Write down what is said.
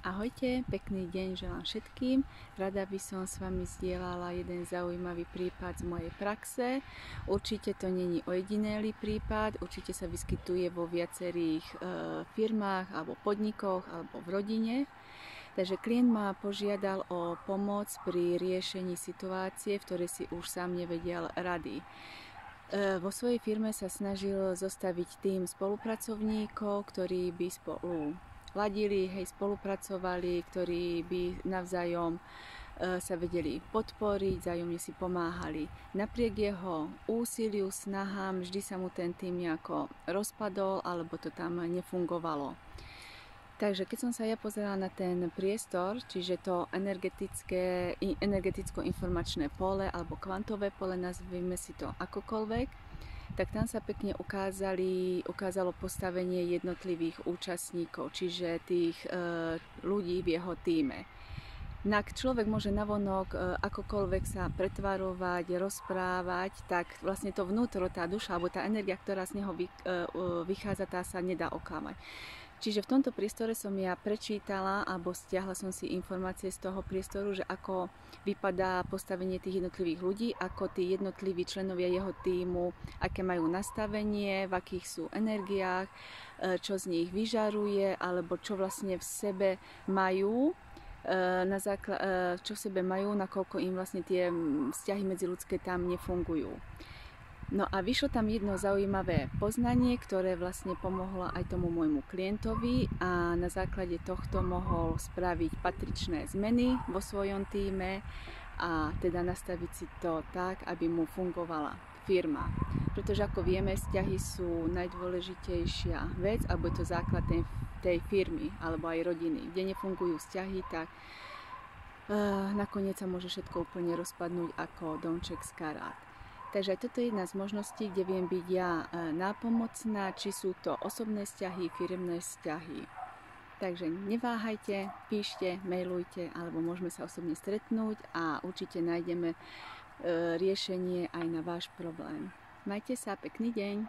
Ahojte, pekný deň želám všetkým. Rada by som s vami zdieľala jeden zaujímavý prípad z mojej praxe. Určite to není ojedinelý prípad, určite sa vyskytuje vo viacerých firmách alebo podnikoch alebo v rodine. Takže klient ma požiadal o pomoc pri riešení situácie, v ktorej si už sám nevedel rady. Vo svojej firme sa snažil zostaviť tím spolupracovníkov, ktorí by spolu ladili, spolupracovali, ktorí by navzájom sa vedeli podporiť, vzájomne si pomáhali. Napriek jeho úsiliu, snahám, vždy sa mu ten tým nejako rozpadol, alebo to tam nefungovalo. Takže keď som sa ja pozerala na ten priestor, čiže to energeticko-informačné pole alebo kvantové pole, nazvime si to akokoľvek, tak tam sa pekne ukázalo postavenie jednotlivých účastníkov, čiže tých ľudí v jeho tíme. Človek môže navonok akokoľvek sa pretvarovať, rozprávať, tak vlastne to vnútro, tá duša alebo tá energia, ktorá z neho vychádza, tá sa nedá oklamať. Čiže v tomto priestore som ja prečítala alebo stiahla som si informácie z toho priestoru, že ako vypadá postavenie tých jednotlivých ľudí, ako tí jednotliví členovia jeho tímu, aké majú nastavenie, v akých sú energiách, čo z nich vyžaruje, alebo čo vlastne v sebe majú, nakoľko im vlastne tie vzťahy medziľudské tam nefungujú. No a vyšlo tam jedno zaujímavé poznanie, ktoré vlastne pomohlo aj tomu môjmu klientovi a na základe tohto mohol spraviť patričné zmeny vo svojom tíme a teda nastaviť si to tak, aby mu fungovala firma. Pretože ako vieme, vzťahy sú najdôležitejšia vec, alebo je to základ tej firmy alebo aj rodiny. Kde nefungujú vzťahy, tak nakoniec sa môže všetko úplne rozpadnúť ako domček z karát. Takže toto je jedna z možností, kde viem byť ja nápomocná, či sú to osobné vzťahy, firemné vzťahy. Takže neváhajte, píšte, mailujte, alebo môžeme sa osobne stretnúť a určite nájdeme riešenie aj na váš problém. Majte sa, pekný deň!